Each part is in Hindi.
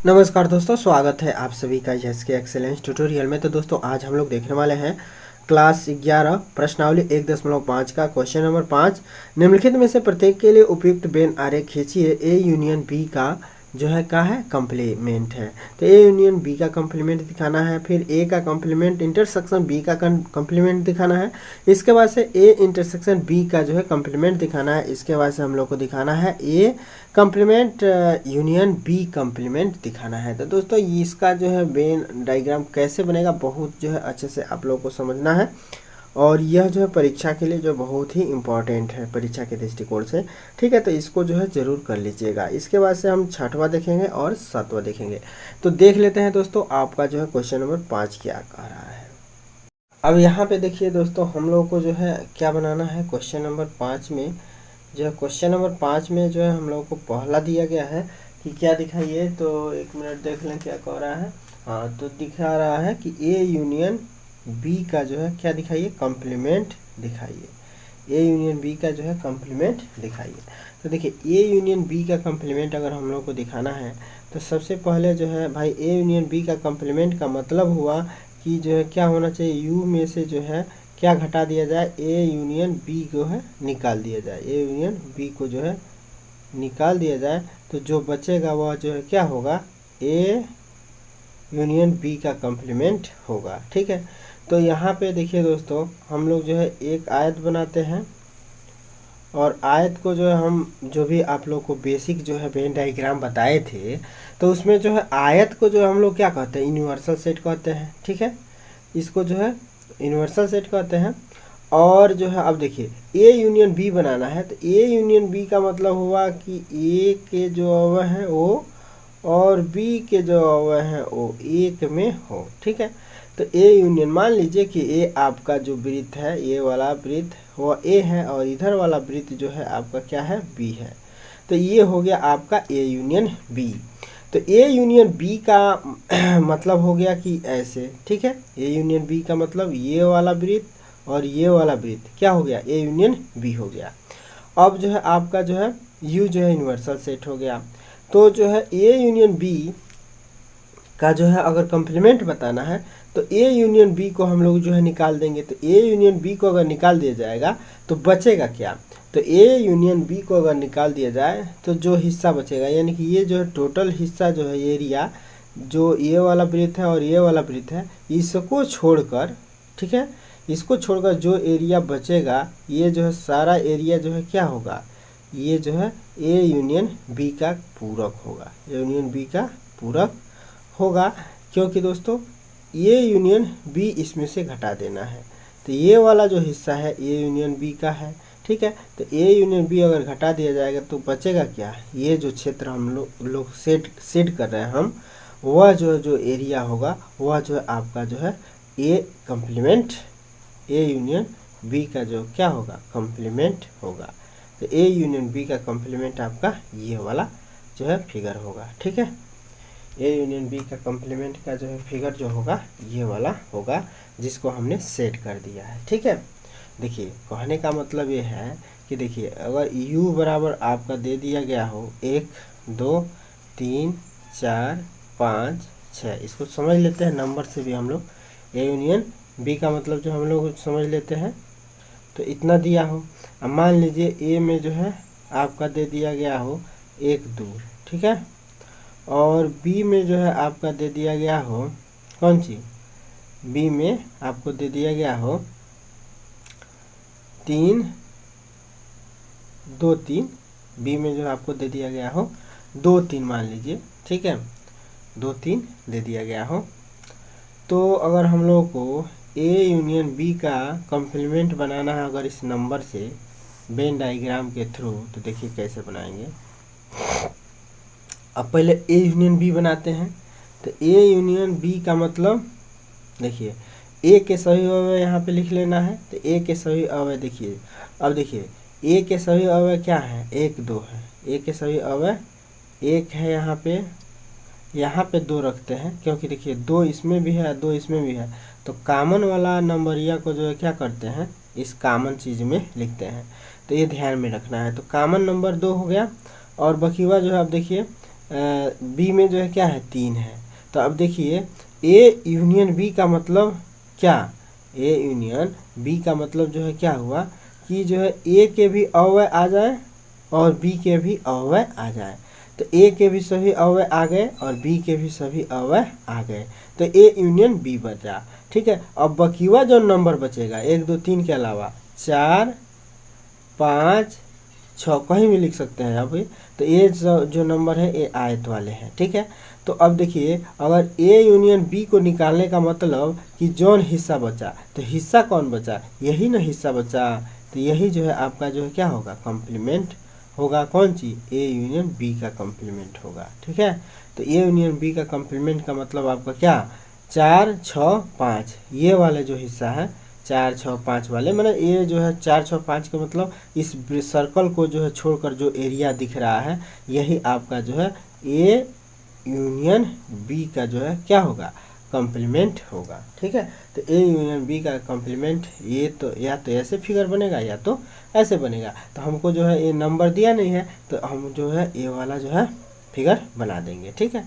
नमस्कार दोस्तों, स्वागत है आप सभी का यस के एक्सेलेंस ट्यूटोरियल में। तो दोस्तों आज हम लोग देखने वाले हैं क्लास 11 प्रश्नावली 1.5 का क्वेश्चन नंबर 5। निम्नलिखित में से प्रत्येक के लिए उपयुक्त बेन आरेख खींचिए। ए यूनियन बी का जो है क्या है, कंप्लीमेंट है। तो ए यूनियन बी का कंप्लीमेंट दिखाना है, फिर ए का कंप्लीमेंट इंटरसेक्शन बी का कंप्लीमेंट दिखाना है, इसके बाद से ए इंटरसेक्शन बी का जो है कंप्लीमेंट दिखाना है, इसके बाद से हम लोग को दिखाना है ए कंप्लीमेंट यूनियन बी कंप्लीमेंट दिखाना है। तो दोस्तों इसका जो है वेन डायग्राम कैसे बनेगा बहुत जो है अच्छे से आप लोगों को समझना है, और यह जो है परीक्षा के लिए जो बहुत ही इम्पोर्टेंट है परीक्षा के दृष्टिकोण से। ठीक है, तो इसको जो है ज़रूर कर लीजिएगा। इसके बाद से हम छठवां देखेंगे और सातवां देखेंगे। तो देख लेते हैं दोस्तों आपका जो है क्वेश्चन नंबर 5 क्या कह रहा है। अब यहाँ पे देखिए दोस्तों, हम लोगों को जो है क्या बनाना है क्वेश्चन नंबर 5 में। जो है क्वेश्चन नंबर 5 में जो है हम लोगों को पहला दिया गया है कि क्या दिखाइए। तो एक मिनट देख लें क्या कह रहा है। हाँ, तो दिखा रहा है कि ए यूनियन बी का जो है क्या दिखाइए, कॉम्प्लीमेंट दिखाइए। ए यूनियन बी का जो है कॉम्प्लीमेंट दिखाइए। तो देखिए ए यूनियन बी का कॉम्प्लीमेंट अगर हम लोग को दिखाना है तो सबसे पहले जो है भाई ए यूनियन बी का कॉम्प्लीमेंट का मतलब हुआ कि जो है क्या होना चाहिए, यू में से जो है क्या घटा दिया जाए, ए यूनियन बी को है निकाल दिया जाए। ए यूनियन बी को जो है निकाल दिया जाए तो जो बचेगा वह जो है क्या होगा, ए यूनियन बी का कॉम्प्लीमेंट होगा। ठीक है, तो यहाँ पे देखिए दोस्तों हम लोग जो है एक आयत बनाते हैं, और आयत को जो है हम जो भी आप लोग को बेसिक जो है वेन डायग्राम बताए थे, तो उसमें जो है आयत को जो हम लोग क्या कहते हैं, यूनिवर्सल सेट कहते हैं। ठीक है, इसको जो है यूनिवर्सल सेट कहते हैं। और जो है अब देखिए ए यूनियन बी बनाना है, तो ए यूनियन बी का मतलब हुआ कि ए के जो अवयव हैं वो और बी के जो अवयव हैं वो एक में हो। ठीक है, तो ए यूनियन मान लीजिए कि ए आपका जो वृत्त है, ये वाला वृत्त वो ए है और इधर वाला वृत्त जो है आपका क्या है, बी है। तो ये हो गया आपका ए यूनियन बी। तो ए यूनियन बी का मतलब हो गया कि ऐसे। ठीक है, ए यूनियन बी का मतलब ये वाला वृत्त और ये वाला वृत्त क्या हो गया, ए यूनियन बी हो गया। अब जो है आपका जो है यू जो है यूनिवर्सल सेट हो गया। तो जो है ए यूनियन बी का जो है अगर कंप्लीमेंट बताना है तो ए यूनियन बी को हम लोग जो है निकाल देंगे। तो ए यूनियन बी को अगर निकाल दिया जाएगा तो बचेगा क्या, तो ए यूनियन बी को अगर निकाल दिया जाए तो जो हिस्सा बचेगा, यानी कि ये जो है टोटल हिस्सा जो है एरिया, जो ये वाला वृत्त है और ये वाला वृत्त है, इसको छोड़कर, ठीक है, इसको छोड़कर जो एरिया बचेगा ये जो है सारा एरिया जो है क्या होगा, ये जो है ए यूनियन बी का पूरक होगा। ए यूनियन बी का पूरक होगा, क्योंकि दोस्तों ये यूनियन बी इसमें से घटा देना है। तो ये वाला जो हिस्सा है ए यूनियन बी का है। ठीक है, तो ए यूनियन बी अगर घटा दिया जाएगा तो बचेगा क्या, ये जो क्षेत्र हम लोग सेट कर रहे हैं हम, वह जो एरिया होगा वह जो है आपका जो है ए कंप्लीमेंट, ए यूनियन बी का जो क्या होगा, कंप्लीमेंट होगा। तो ए यूनियन बी का कंप्लीमेंट आपका ये वाला जो है फिगर होगा। ठीक है, ए यूनियन बी का कंप्लीमेंट का जो है फिगर जो होगा ये वाला होगा, जिसको हमने सेट कर दिया है। ठीक है, देखिए कहने का मतलब ये है कि देखिए अगर u बराबर आपका दे दिया गया हो 1 2 3 4 5 6, इसको समझ लेते हैं नंबर से भी हम लोग। ए यूनियन बी का मतलब जो हम लोग समझ लेते हैं, तो इतना दिया हो। अब मान लीजिए ए में जो है आपका दे दिया गया हो 1 2, ठीक है, और बी में जो है आपका दे दिया गया हो कौन सी, बी में आपको दे दिया गया हो 3 2 3, बी में जो है आपको दे दिया गया हो 2 3 मान लीजिए। ठीक है, 2 3 दे दिया गया हो। तो अगर हम लोग को ए यूनियन बी का कंप्लीमेंट बनाना है अगर इस नंबर से वेन डायग्राम के थ्रू, तो देखिए कैसे बनाएंगे। अब पहले ए यूनियन बी बनाते हैं। तो ए यूनियन बी का मतलब देखिए ए के सभी अवयव यहाँ पे लिख लेना है। तो ए के सभी अवयव देखिए, अब देखिए ए के सभी अवयव क्या है, 1 2 है। ए के सभी अवयव 1 है, यहाँ पे 2 रखते हैं, क्योंकि देखिए 2 इसमें भी है 2 इसमें भी है। तो कॉमन वाला नंबरिया को जो है क्या करते हैं, इस कॉमन चीज़ में लिखते हैं। तो ये ध्यान में रखना है। तो कॉमन नंबर 2 हो गया, और बकीवा जो है अब देखिए बी में जो है क्या है 3 है। तो अब देखिए ए यूनियन बी का मतलब क्या, ए यूनियन बी का मतलब जो है क्या हुआ कि जो है ए के भी अव्यय आ जाए और बी के भी अव्यय आ जाए। तो ए के भी सभी अव्यय आ गए और बी के भी सभी अव्यय आ गए, तो ए यूनियन बी बचा। ठीक है, अब बकीवा जो नंबर बचेगा 1 2 3 के अलावा 4 5 6 कहीं भी लिख सकते हैं अभी, तो ये जो नंबर है ये आयत वाले हैं। ठीक है, तो अब देखिए अगर ए यूनियन बी को निकालने का मतलब कि जौन हिस्सा बचा, तो हिस्सा कौन बचा, यही ना हिस्सा बचा, तो यही जो है आपका जो है क्या होगा कॉम्प्लीमेंट होगा। कौन चीज, ए यूनियन बी का कॉम्प्लीमेंट होगा। ठीक है, तो ए यूनियन बी का कॉम्प्लीमेंट का मतलब आपका क्या 4 6 5 ये वाले जो हिस्सा है 4 6 5 वाले, मतलब ये जो है 4 6 5 का मतलब इस सर्कल को जो है छोड़कर जो एरिया दिख रहा है यही आपका जो है ए यूनियन बी का जो है क्या होगा कॉम्प्लीमेंट होगा। ठीक है, तो ए यूनियन बी का कॉम्प्लीमेंट ये तो या तो ऐसे फिगर बनेगा या तो ऐसे बनेगा। तो हमको जो है ये नंबर दिया नहीं है तो हम जो है ये वाला जो है फिगर बना देंगे। ठीक है,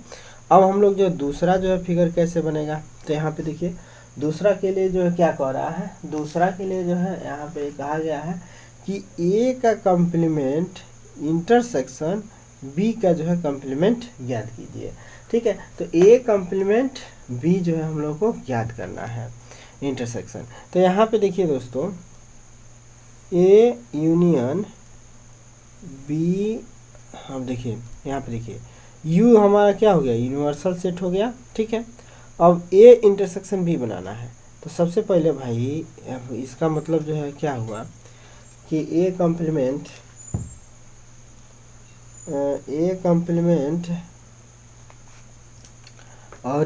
अब हम लोग जो दूसरा जो है फिगर कैसे बनेगा, तो यहाँ पे देखिए दूसरा के लिए जो है क्या कह रहा है, दूसरा के लिए जो है यहाँ पे कहा गया है कि ए का कॉम्प्लीमेंट इंटरसेक्शन बी का जो है कॉम्प्लीमेंट ज्ञात कीजिए। ठीक है, तो ए कॉम्प्लीमेंट बी जो है हम लोग को ज्ञात करना है इंटरसेक्शन। तो यहाँ पे देखिए दोस्तों ए यूनियन बी, हम देखिए यहाँ पे देखिए यू हमारा क्या हो गया यूनिवर्सल सेट हो गया। ठीक है, अब ए इंटरसेक्शन बी बनाना है, तो सबसे पहले भाई इसका मतलब जो है क्या हुआ कि ए कॉम्प्लीमेंट और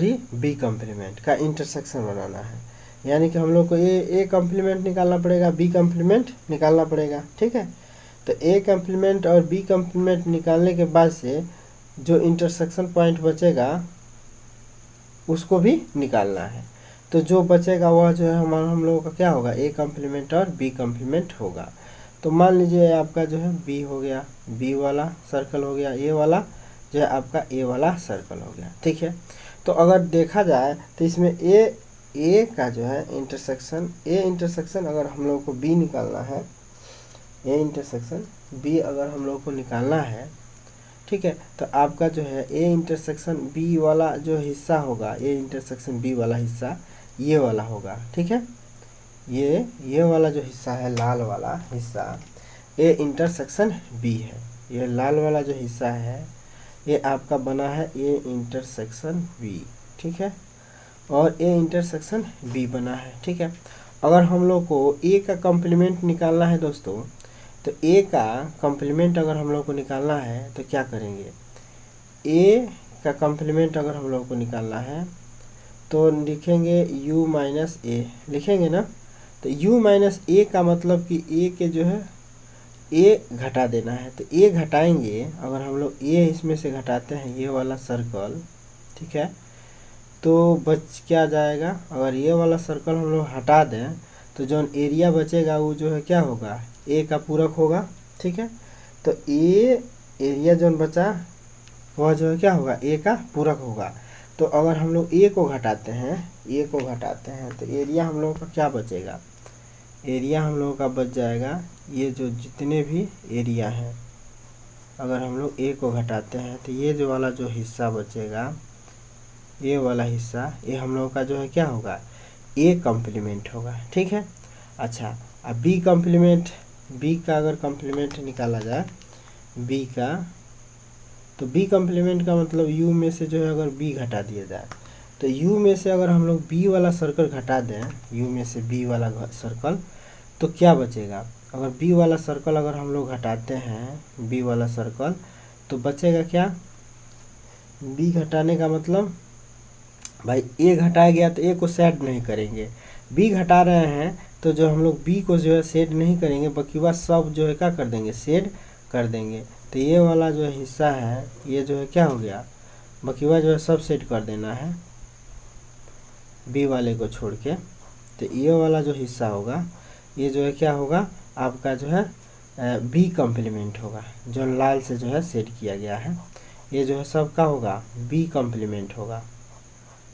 ये बी कॉम्प्लीमेंट का इंटरसेक्शन बनाना है, यानी कि हम लोग को ए कॉम्प्लीमेंट निकालना पड़ेगा, बी कॉम्प्लीमेंट निकालना पड़ेगा। ठीक है, तो ए कॉम्प्लीमेंट और बी कॉम्प्लीमेंट निकालने के बाद से जो इंटरसेक्शन पॉइंट बचेगा उसको भी निकालना है। तो जो बचेगा वह जो है हम लोगों का क्या होगा ए कॉम्प्लीमेंट और बी कॉम्प्लीमेंट होगा। तो मान लीजिए आपका जो है बी हो गया, बी वाला सर्कल हो गया, ए वाला जो है आपका ए वाला सर्कल हो गया। ठीक है, तो अगर देखा जाए तो इसमें ए का जो है इंटरसेक्शन अगर हम लोग को बी निकालना है, ए इंटरसेक्शन बी अगर हम लोग को निकालना है, ठीक है, तो आपका जो है ए इंटरसेक्शन बी वाला जो हिस्सा होगा, ए इंटरसेक्शन बी वाला हिस्सा ये वाला होगा। ठीक है, ये वाला जो हिस्सा है लाल वाला हिस्सा ए इंटरसेक्शन बी है, ये लाल वाला जो हिस्सा है ये आपका बना है ए इंटरसेक्शन बी। ठीक है, और ए इंटरसेक्शन बी बना है। ठीक है, अगर हम लोग को ए का कॉम्प्लीमेंट निकालना है दोस्तों, तो ए का कॉम्प्लीमेंट अगर हम लोग को निकालना है तो क्या करेंगे, ए का कॉम्प्लीमेंट अगर हम लोग को निकालना है तो लिखेंगे u माइनस ए, लिखेंगे ना, तो u माइनस ए का मतलब कि ए के जो है ए घटा देना है। तो ए घटाएंगे, अगर हम लोग ए इसमें से घटाते हैं ये वाला सर्कल, ठीक है, तो बच क्या जाएगा, अगर ये वाला सर्कल हम लोग हटा दें तो जो एरिया बचेगा वो जो है क्या होगा ए का पूरक होगा। ठीक है, तो ए एरिया जो बचा वह जो है क्या होगा ए का पूरक होगा। तो अगर हम लोग ए को घटाते हैं तो एरिया हम लोगों का क्या बचेगा, एरिया हम लोगों का बच जाएगा ये जो जितने भी एरिया हैं, अगर हम लोग ए को घटाते हैं तो ये जो वाला जो हिस्सा बचेगा, ये वाला हिस्सा ये हम लोगों का जो है क्या होगा ए कॉम्प्लीमेंट होगा। ठीक है, अच्छा अब बी कॉम्प्लीमेंट, बी का अगर कॉम्प्लीमेंट निकाला जाए बी का, तो बी कॉम्प्लीमेंट का मतलब यू में से जो है अगर बी घटा दिया जाए, तो यू में से अगर हम लोग बी वाला सर्कल घटा दें, यू में से बी वाला सर्कल, तो क्या बचेगा, अगर बी वाला सर्कल अगर हम लोग घटाते हैं बी वाला सर्कल तो बचेगा क्या, बी घटाने का मतलब भाई ए घटाया गया तो ए को सेट नहीं करेंगे, बी घटा रहे हैं तो जो हम लोग बी को जो है सेट नहीं करेंगे, बाकी बात सब जो है क्या कर देंगे सेट कर देंगे। तो ये वाला जो हिस्सा है ये जो है क्या हो गया, बकीवा जो है सब सेट कर देना है बी वाले को छोड़ के। तो ये वाला जो हिस्सा होगा ये जो है क्या होगा आपका जो है बी कॉम्प्लीमेंट होगा, जो लाल से जो है सेट किया गया है ये जो है सबका होगा बी कॉम्प्लीमेंट होगा।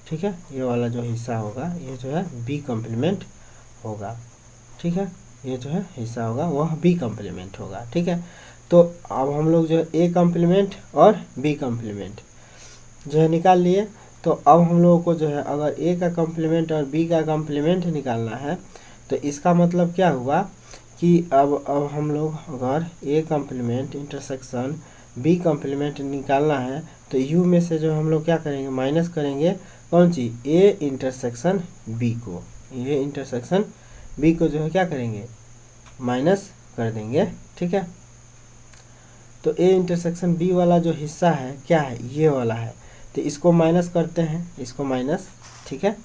ठीक है, ये वाला जो हिस्सा होगा ये जो है बी कॉम्प्लीमेंट होगा। ठीक है, ये जो है हिस्सा होगा वह बी कॉम्प्लीमेंट होगा। ठीक है, तो अब हम लोग जो है ए कॉम्प्लीमेंट और बी कॉम्प्लीमेंट जो है निकाल लिए। तो अब हम लोगों को जो है अगर ए का कॉम्प्लीमेंट और बी का कॉम्प्लीमेंट निकालना है तो इसका मतलब क्या हुआ कि अब हम लोग अगर A complement intersection B complement निकालना है तो यू में से जो हम लोग क्या करेंगे, माइनस करेंगे कौन सी, ए इंटरसेक्शन बी को। ए इंटरसेक्शन बी को जो है क्या करेंगे, माइनस कर देंगे। ठीक है, तो ए इंटरसेक्शन बी वाला जो हिस्सा है क्या है, ये वाला है, तो इसको माइनस करते हैं, इसको माइनस। ठीक है,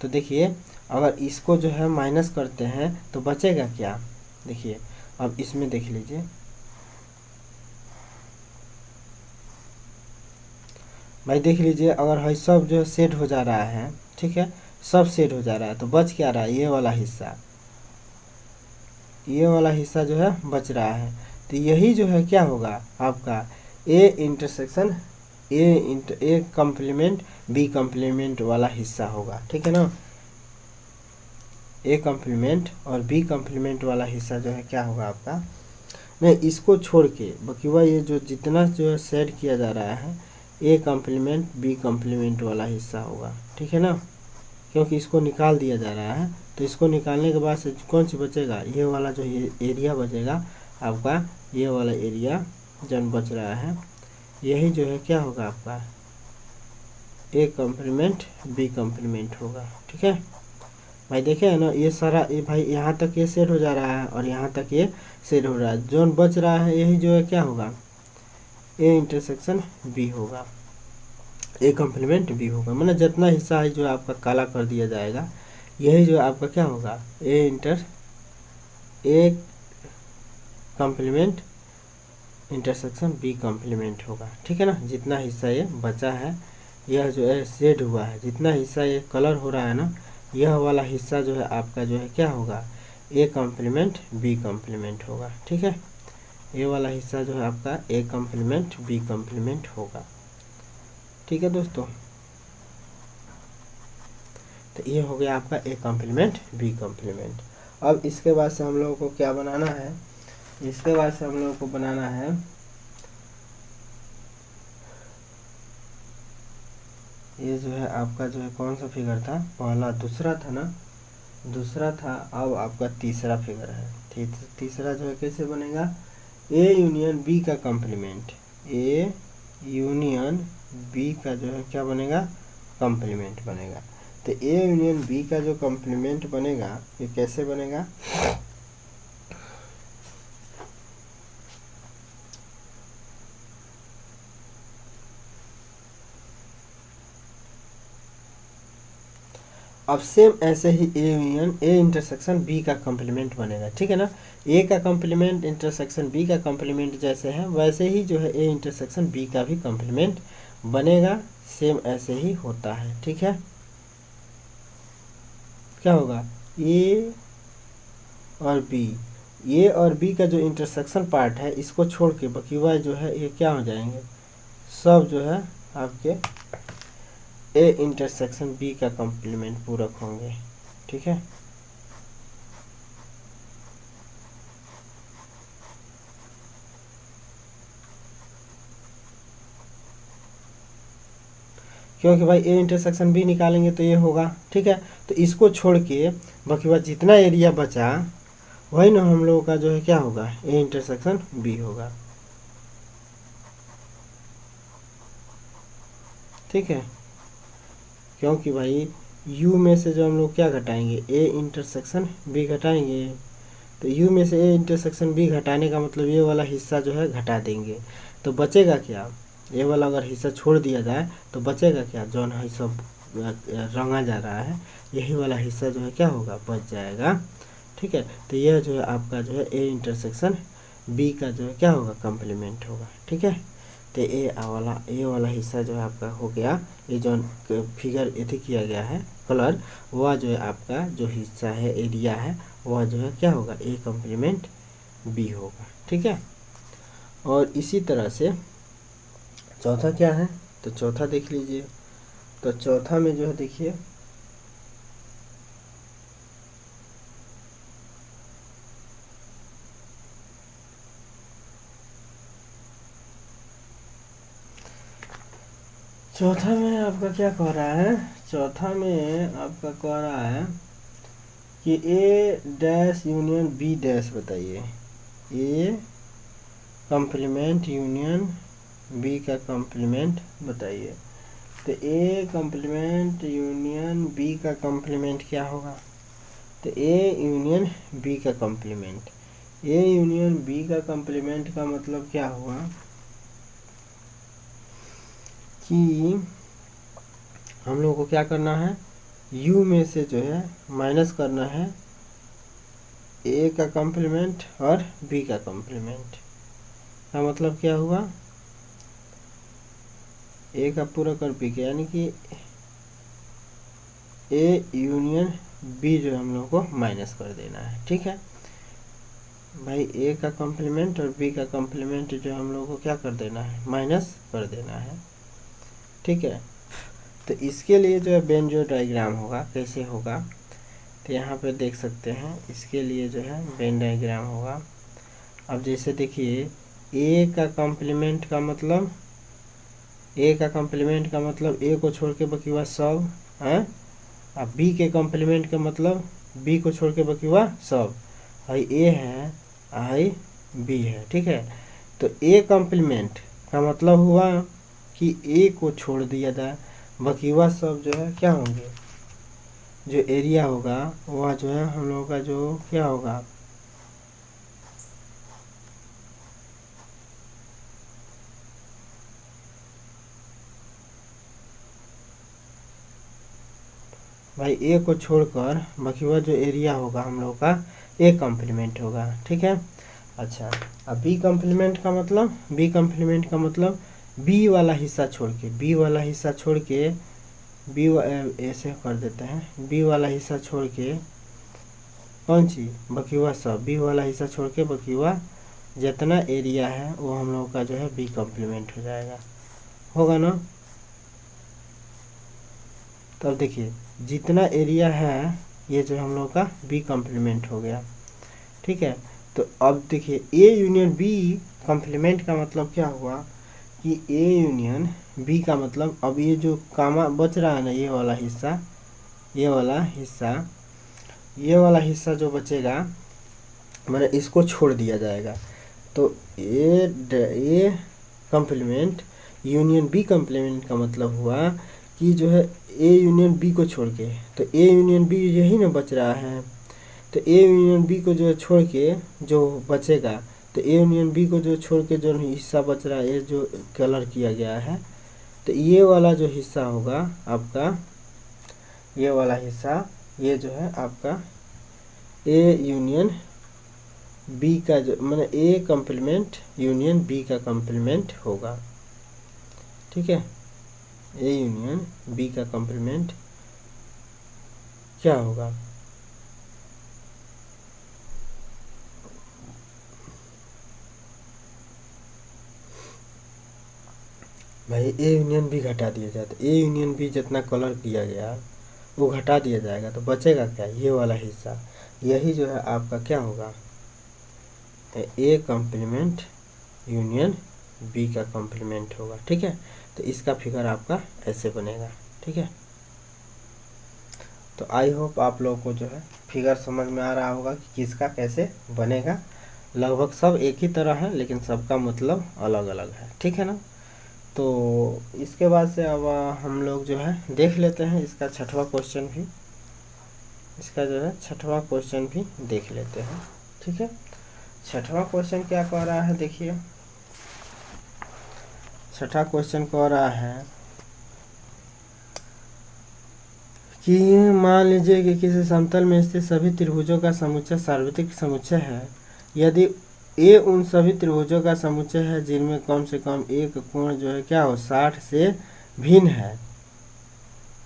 तो देखिए अगर इसको जो है माइनस करते हैं तो बचेगा क्या, देखिए अब इसमें देख लीजिए भाई, देख लीजिए अगर है सब जो है सेट हो जा रहा है। ठीक है, सब सेट हो जा रहा है तो बच क्या रहा है, ये वाला हिस्सा, ये वाला हिस्सा जो है बच रहा है। तो यही जो है क्या होगा आपका A intersection A complement B complement वाला हिस्सा होगा। ठीक है ना, ए कॉम्प्लीमेंट और बी कॉम्प्लीमेंट वाला हिस्सा जो है क्या होगा आपका, नहीं इसको छोड़ के बकीवा ये जो जितना जो है सेट किया जा रहा है ए कॉम्प्लीमेंट बी कॉम्प्लीमेंट वाला हिस्सा होगा। ठीक है ना, क्योंकि इसको निकाल दिया जा रहा है तो इसको निकालने के बाद से कौन सी बचेगा, ये वाला जो ये एरिया बचेगा आपका, ये वाला एरिया जन बच रहा है, यही जो है क्या होगा आपका ए कॉम्प्लीमेंट बी कॉम्प्लीमेंट होगा। ठीक है भाई, देखे है ना ये सारा, ये भाई यहाँ तक ये सेट हो जा रहा है और यहाँ तक ये सेट हो रहा है, जोन बच रहा है यही जो है क्या होगा, ए इंटरसेक्शन बी होगा, ए कॉम्प्लीमेंट बी होगा। मतलब जितना हिस्सा है जो आपका काला कर दिया जाएगा यही जो आपका क्या होगा, A complement intersection B complement होगा। ठीक है ना, जितना हिस्सा ये बचा है यह जो है शेड हुआ है, जितना हिस्सा ये कलर हो रहा है ना, यह वाला हिस्सा जो है आपका जो है क्या होगा, ए कॉम्प्लीमेंट बी कॉम्प्लीमेंट होगा। ठीक है, ये वाला हिस्सा जो है आपका ए कॉम्प्लीमेंट बी कॉम्प्लीमेंट होगा। ठीक है दोस्तों, तो ये हो गया आपका ए कॉम्प्लीमेंट बी कॉम्प्लीमेंट। अब इसके बाद से हम लोगों को क्या बनाना है, इसके बाद से हम लोगों को बनाना है ये जो है आपका जो है कौन सा फिगर था, पहला दूसरा था ना, दूसरा था, अब आपका तीसरा फिगर है। तीसरा जो है कैसे बनेगा, ए यूनियन बी का कॉम्प्लीमेंट, ए यूनियन बी का जो है क्या बनेगा, कॉम्प्लीमेंट बनेगा। तो ए यूनियन बी का जो कॉम्प्लीमेंट बनेगा ये कैसे बनेगा, अब सेम ऐसे ही A union A intersection B का कॉम्प्लीमेंट बनेगा। ठीक है ना, ए का कॉम्प्लीमेंट इंटरसेक्शन बी का कॉम्प्लीमेंट जैसे है वैसे ही जो है ए इंटरसेक्शन बी का भी कॉम्प्लीमेंट बनेगा, सेम ऐसे ही होता है। ठीक है, क्या होगा, ए और बी का जो इंटरसेक्शन पार्ट है इसको छोड़ के बाकी जो है ये क्या हो जाएंगे, सब जो है आपके ए इंटरसेक्शन बी का कॉम्प्लीमेंट पूरक होंगे। ठीक है, क्योंकि भाई ए इंटरसेक्शन बी निकालेंगे तो ये होगा। ठीक है, तो इसको छोड़ के बाकी जितना एरिया बचा वही ना हम लोगों का जो है क्या होगा, ए इंटरसेक्शन बी होगा। ठीक है, क्योंकि भाई u में से जो हम लोग क्या घटाएंगे, ए इंटरसेक्शन बी घटाएंगे, तो u में से ए इंटरसेक्शन बी घटाने का मतलब ये वाला हिस्सा जो है घटा देंगे, तो बचेगा क्या, ये वाला अगर हिस्सा छोड़ दिया जाए तो बचेगा क्या, जो है सब रंगा जा रहा है यही वाला हिस्सा जो है क्या होगा, बच जाएगा। ठीक है, तो यह जो है आपका जो है ए इंटरसेक्शन बी का जो है क्या होगा, कॉम्प्लीमेंट होगा। ठीक है, तो ए वाला हिस्सा जो है आपका हो गया, ये जो फिगर एथी किया गया है कलर, वह जो है आपका जो हिस्सा है एरिया है वह जो है क्या होगा, ए कॉम्प्लीमेंट बी होगा। ठीक है, और इसी तरह से चौथा क्या है, तो चौथा देख लीजिए। तो चौथा में जो है देखिए, चौथा में आपका क्या कह रहा है, चौथा में आपका कह रहा है कि ए डैश यूनियन बी डैश बताइए। ए कॉम्प्लीमेंट यूनियन बी का कॉम्प्लीमेंट बताइए। तो ए कॉम्प्लीमेंट यूनियन बी का कॉम्प्लीमेंट क्या होगा, तो ए यूनियन बी का कॉम्प्लीमेंट, ए यूनियन बी का कॉम्प्लीमेंट का मतलब क्या हुआ कि हम लोग को क्या करना है, u में से जो है माइनस करना है a का कॉम्प्लीमेंट और b का कॉम्प्लीमेंट। का मतलब क्या हुआ, a का पूरा कर b का, यानी कि a यूनियन b जो हम लोग को माइनस कर देना है। ठीक है भाई, a का कॉम्प्लीमेंट और b का कॉम्प्लीमेंट जो हम लोग को क्या कर देना है, माइनस कर देना है। ठीक है, तो इसके लिए जो है वेन जो डायग्राम होगा कैसे होगा, तो यहाँ पे देख सकते हैं, इसके लिए जो है वेन डायग्राम होगा। अब जैसे देखिए, ए का कॉम्प्लीमेंट का मतलब, ए का कॉम्प्लीमेंट का मतलब ए को छोड़ के बाकी हुआ सब है, अब बी के कॉम्प्लीमेंट का मतलब बी को छोड़ के बाकी हुआ सब, आई ए है आई बी है। ठीक है, तो ए कॉम्प्लीमेंट का मतलब हुआ कि ए को छोड़ दिया जाए, बाकी हुआ सब जो है क्या होंगे, जो एरिया होगा वह जो है हम लोगों का जो क्या होगा, भाई ए को छोड़कर बाकी हुआ जो एरिया होगा हम लोग का ए कॉम्प्लीमेंट होगा। ठीक है, अच्छा अब बी कॉम्प्लीमेंट का मतलब, बी कॉम्प्लीमेंट का मतलब बी वाला हिस्सा छोड़ के, बी वाला हिस्सा छोड़ के, बी ऐसे कर देते हैं, बी वाला हिस्सा छोड़ के कौन सी बाकी हुआ सब, बी वाला हिस्सा छोड़ के बाकी हुआ जितना एरिया है वो हम लोग का जो है बी कॉम्प्लीमेंट हो जाएगा, होगा ना। तो अब देखिए जितना एरिया है ये जो हम लोग का बी कॉम्प्लीमेंट हो गया। ठीक है, तो अब देखिए ए यूनियन बी कॉम्प्लीमेंट का मतलब क्या हुआ कि ए यूनियन बी का मतलब, अब ये जो कामा बच रहा है ना, ये वाला हिस्सा, ये वाला हिस्सा, ये वाला हिस्सा जो बचेगा मैंने इसको छोड़ दिया जाएगा। तो A complement union B complement का मतलब हुआ कि जो है ए यूनियन बी को छोड़ के, तो ए यूनियन बी यही ना बच रहा है, तो ए यूनियन बी को जो है छोड़ के जो बचेगा, तो ए यूनियन बी को जो छोड़ के जो हिस्सा बच रहा है, ये जो कलर किया गया है, तो ये वाला जो हिस्सा होगा आपका, ये वाला हिस्सा, ये जो है आपका ए यूनियन बी का जो मैंने ए कॉम्प्लीमेंट यूनियन बी का कॉम्प्लीमेंट होगा। ठीक है, ए यूनियन बी का कॉम्प्लीमेंट क्या होगा, भाई ए यूनियन बी घटा दिया जाए, तो ए यूनियन बी जितना कलर किया गया वो घटा दिया जाएगा, तो बचेगा क्या, ये वाला हिस्सा, यही जो है आपका क्या होगा, ए कॉम्प्लीमेंट यूनियन बी का कॉम्प्लीमेंट होगा। ठीक है, तो इसका फिगर आपका ऐसे बनेगा। ठीक है, तो आई होप आप लोगों को जो है फिगर समझ में आ रहा होगा कि किसका कैसे बनेगा। लगभग सब एक ही तरह है लेकिन सबका मतलब अलग अलग है। ठीक है ना, तो इसके बाद से अब हम लोग जो है देख लेते हैं इसका छठवां क्वेश्चन भी, इसका जो है छठवां क्वेश्चन भी देख लेते हैं। ठीक है, छठवां क्वेश्चन क्या कह रहा है, देखिए छठा क्वेश्चन कह रहा है कि मान लीजिए कि किसी समतल में स्थित सभी त्रिभुजों का समुच्चय सार्वत्रिक समुच्चय है, यदि ए उन सभी त्रिभुजों का समुच्चय है जिनमें कम से कम एक कोण जो है क्या हो 60 से भिन्न है।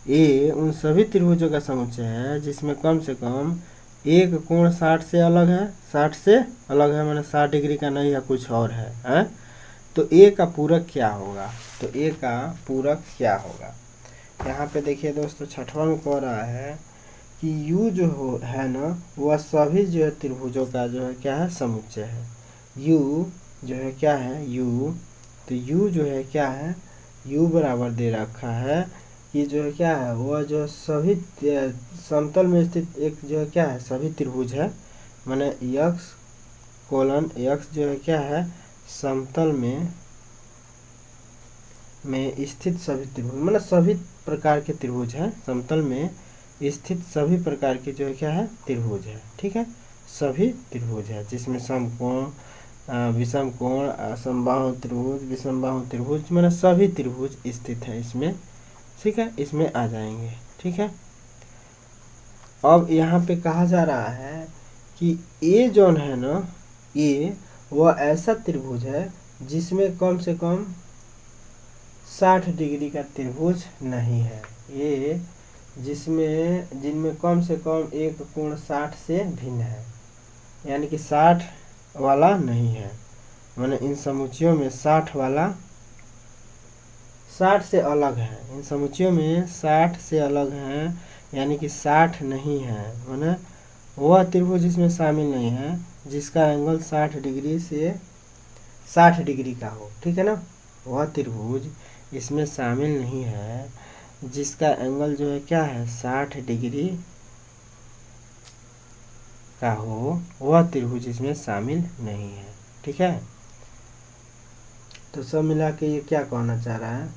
ए उन सभी त्रिभुजों का समुच्चय है जिसमें कम से कम एक कोण 60 से अलग है, 60 से अलग है, माने 60 डिग्री का नहीं है, कुछ और है। तो ए का पूरक क्या होगा, तो ए का पूरक क्या होगा। यहाँ पे देखिए दोस्तों छठवां में कह रहा है कि यू जो हो है ना वह सभी जो है त्रिभुजों का जो है क्या है समुच्चय है। यू जो है क्या है यू, तो यू जो है क्या है यू बराबर दे रखा है कि जो है क्या है वह जो सभी समतल में स्थित एक जो है क्या है सभी त्रिभुज है, माने यक्स कोलन यक्स जो है क्या है समतल में स्थित सभी त्रिभुज, मतलब सभी प्रकार के त्रिभुज हैं, समतल में स्थित सभी प्रकार के जो है क्या है त्रिभुज है। ठीक है, सभी त्रिभुज है जिसमें समकोण विषम कोण समबाहु त्रिभुज विषमबाहु त्रिभुज, मतलब सभी त्रिभुज स्थित है इसमें। ठीक है, इसमें आ जाएंगे। ठीक है, अब यहाँ पे कहा जा रहा है कि ए जोन है ना ए वह ऐसा त्रिभुज है जिसमें कम से कम 60 डिग्री का त्रिभुज नहीं है। ये जिनमें कम से कम एक कोण 60 से भिन्न है, यानी कि 60 वाला नहीं है, माने इन समुच्चयों में 60 वाला 60 से अलग है, इन समुच्चयों में 60 से अलग है, यानी कि 60 नहीं है, माने वह त्रिभुज इसमें शामिल नहीं है जिसका एंगल 60 डिग्री से 60 डिग्री का हो। ठीक है ना, वह त्रिभुज इसमें शामिल नहीं है जिसका एंगल जो है क्या है 60 डिग्री का हो, वह त्रिभुज इसमें शामिल नहीं है। ठीक है, तो सब मिला के ये क्या कहना चाह रहा है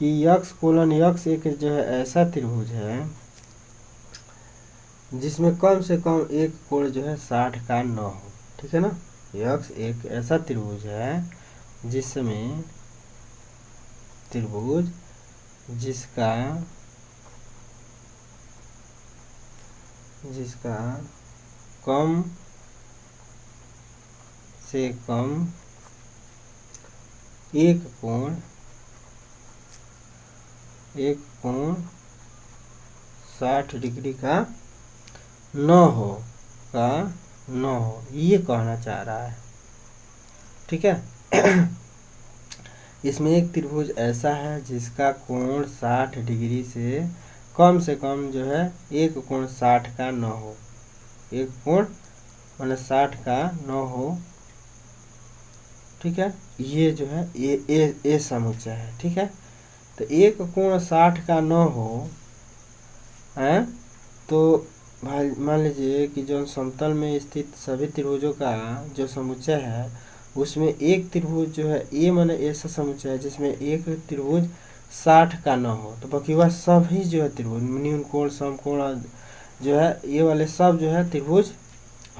कि यक्स कोलन यक्स एक जो है ऐसा त्रिभुज है जिसमें कम से कम एक कोण जो है 60 का न हो। ठीक है ना, यक्स एक ऐसा त्रिभुज है जिसमें त्रिभुज जिसका कम से कम एक कोण 60 डिग्री का न हो ये कहना चाह रहा है। ठीक है इसमें एक त्रिभुज ऐसा है जिसका कोण 60 डिग्री से कम जो है एक कोण 60 का न हो, एक कोण माने 60 का न हो। ठीक है, ये जो है ये समुच्चय है। ठीक है, तो एक कोण 60 का न हो है, तो भाई मान लीजिए कि जो समतल में स्थित सभी त्रिभुजों का जो समुच्चय है उसमें एक त्रिभुज जो है ये माने ऐसा समुच्चय है जिसमें एक त्रिभुज 60 का न हो, तो बाकी वह सभी जो है त्रिभुज न्यून कोण समकोण जो है ये वाले सब जो है त्रिभुज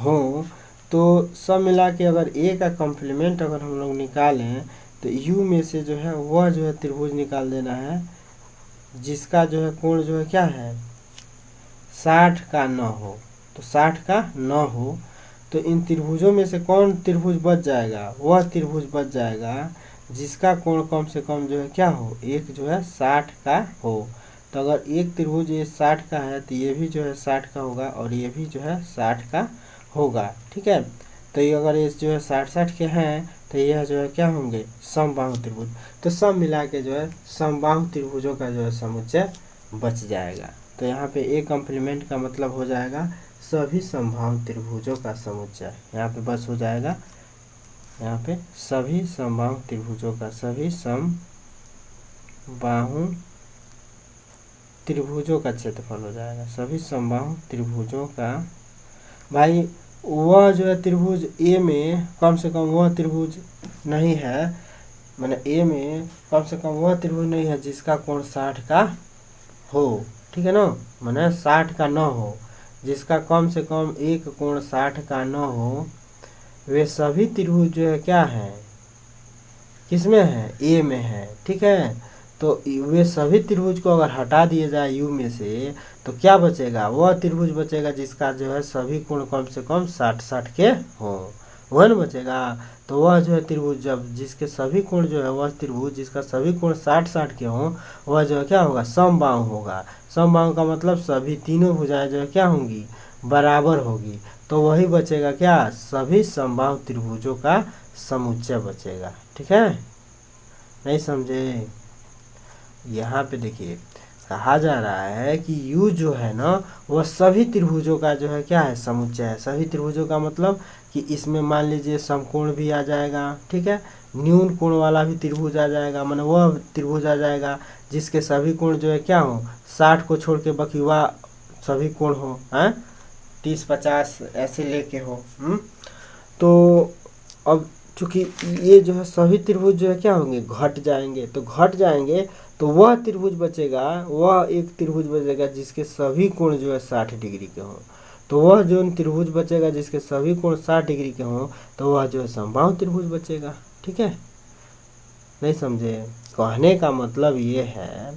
हो। तो सब मिला के अगर ए का कॉम्प्लीमेंट अगर हम लोग निकालें तो यू में से जो है वह जो है त्रिभुज निकाल देना है जिसका जो है कोण जो है क्या है 60 का न हो, तो 60 का न हो तो इन त्रिभुजों में से कौन त्रिभुज बच जाएगा, वह त्रिभुज बच जाएगा जिसका कोण कम से कम जो है क्या हो एक जो है 60 का हो। तो अगर एक त्रिभुज ये 60 का है तो ये भी जो है 60 का होगा और ये भी जो है 60 का होगा। ठीक है, तो ये अगर ये जो है 60 के हैं तो यह जो है क्या होंगे समबाहु त्रिभुज। तो सब मिला के जो है समबाहु त्रिभुजों का जो है समुच्चय बच जाएगा। तो यहाँ पे ए कॉम्प्लीमेंट का मतलब हो जाएगा सभी समबाहु त्रिभुजों का समुच्चय, यहाँ पे बस हो जाएगा, यहाँ पे सभी समबाहु त्रिभुजों का सभी समबाहु त्रिभुजों का क्षेत्रफल हो जाएगा, सभी समबाहु त्रिभुजों का। भाई वह जो है त्रिभुज ए में कम से कम वह त्रिभुज नहीं है, माने ए में कम से कम वह त्रिभुज नहीं है जिसका कोण 60 का हो। ठीक है ना, माने 60 का न हो, जिसका कम से कम एक कोण 60 का न हो, वे सभी त्रिभुज जो है क्या है किसमें है ए में है। ठीक है, तो वे सभी त्रिभुज को अगर हटा दिए जाए यू में से तो क्या बचेगा, वह त्रिभुज बचेगा जिसका जो है सभी कोण कम से कम 60 के हो, वह न बचेगा। तो वह जो है त्रिभुज जब जिसके सभी कोण जो है वह त्रिभुज जिसका सभी कोण 60 के हों वह जो है क्या होगा समबाहु होगा। समबाहु का मतलब सभी तीनों भुजाएं जो है क्या होंगी बराबर होगी, तो वही बचेगा क्या सभी समबाहु त्रिभुजों का समुच्चय बचेगा। ठीक है, नहीं समझे? यहाँ पे देखिए कहा जा रहा है कि U जो है ना वह सभी त्रिभुजों का जो है क्या है, समुच्चय है। सभी त्रिभुजों का मतलब कि इसमें मान लीजिए समकोण भी आ जाएगा, ठीक है, न्यून कोण वाला भी त्रिभुज आ जाएगा, माने वह त्रिभुज आ जाएगा जिसके सभी कोण जो है क्या हो, 60 को छोड़ के बाकी वह सभी कोण हो, हैं 30-50 ऐसे लेके हो। तो अब चूंकि ये जो है सभी त्रिभुज जो है क्या होंगे, घट जाएंगे, तो घट जाएंगे तो वह त्रिभुज बचेगा, वह एक त्रिभुज बचेगा जिसके सभी कोण जो है 60 डिग्री के हों। तो वह जो त्रिभुज बचेगा जिसके सभी कोण 60 डिग्री के हों, तो वह जो है समबाहु त्रिभुज बचेगा। ठीक है, नहीं समझे? कहने का मतलब ये है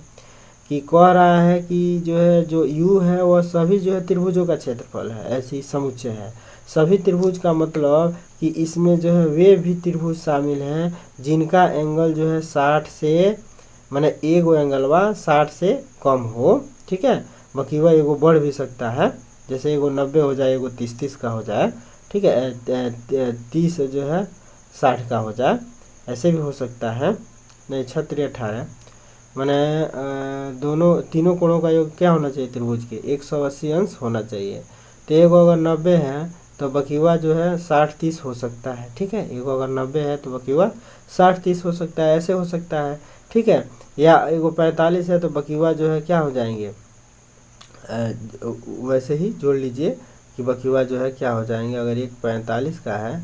कि कह रहा है कि जो है जो U है वह सभी जो है त्रिभुजों का क्षेत्रफल है, ऐसे ही समुच्चय है। सभी त्रिभुज का मतलब कि इसमें जो है वे भी त्रिभुज शामिल हैं जिनका एंगल जो है 60 से, माने एगो एंगलवा 60 से कम हो। ठीक है, बाकी वह एगो बढ़ भी सकता है, जैसे एगो 90 हो जाए, एगो 30-30 का हो जाए। ठीक है, 30 जो है 60 का हो जाए, ऐसे भी हो सकता है। नहीं 36-18 माने दोनों तीनों कोणों का योग क्या होना चाहिए त्रिभुज के, 180 अंश होना चाहिए। तो एगो अगर 90 है तो बकीवा जो है 60-30 हो सकता है। ठीक है, एगो अगर 90 है तो बकीवा 60-30 हो सकता है, ऐसे हो सकता है। ठीक है, या एगो 45 है तो बकीवा जो है क्या हो जाएंगे, वैसे ही जोड़ लीजिए कि बकीवा जो है क्या हो जाएंगे। अगर एक 45 का है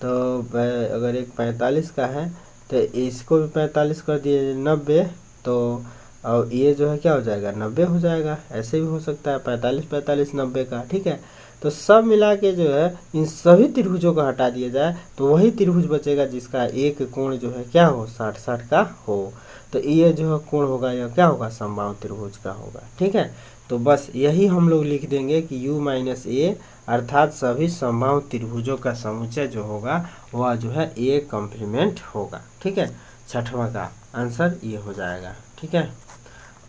तो अगर एक 45 का है तो इसको भी 45 कर दिए 90, तो और ये जो है क्या हो जाएगा 90 हो जाएगा, ऐसे भी हो सकता है 45-45-90 का। ठीक है, तो सब मिला के जो है इन सभी त्रिभुजों को हटा दिया जाए तो वही त्रिभुज बचेगा जिसका एक कोण जो है क्या हो, 60-60 का हो। तो ये जो है कोण होगा यह क्या होगा, समबाहु त्रिभुज का होगा। ठीक है, तो बस यही हम लोग लिख देंगे कि U माइनस A अर्थात सभी समबाहु त्रिभुजों का समुच्चय जो होगा वह जो है A कॉम्प्लीमेंट होगा। ठीक है, छठवां का आंसर ये हो जाएगा। ठीक है,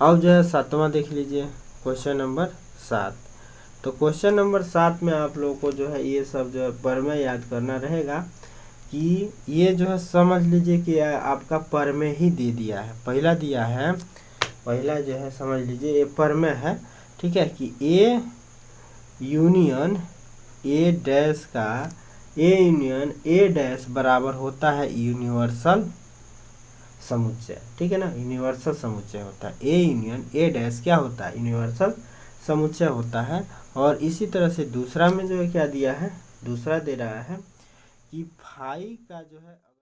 अब जो है सातवां देख लीजिए, क्वेश्चन नंबर 7। तो क्वेश्चन नंबर 7 में आप लोगों को जो है ये सब जो है प्रमेय याद करना रहेगा कि ये जो है समझ लीजिए कि आपका प्रमेय ही दे दिया है, पहला दिया है, पहला जो है समझ लीजिए ये प्रमेय है। ठीक है, कि A यूनियन A डैश का A यूनियन A डैश बराबर होता है यूनिवर्सल समुच्चय। ठीक है ना, यूनिवर्सल समुच्चय होता है। A यूनियन A डैश क्या होता है, यूनिवर्सल समुच्चय होता है। और इसी तरह से दूसरा में जो है क्या दिया है, दूसरा दे रहा है कि फाई का जो है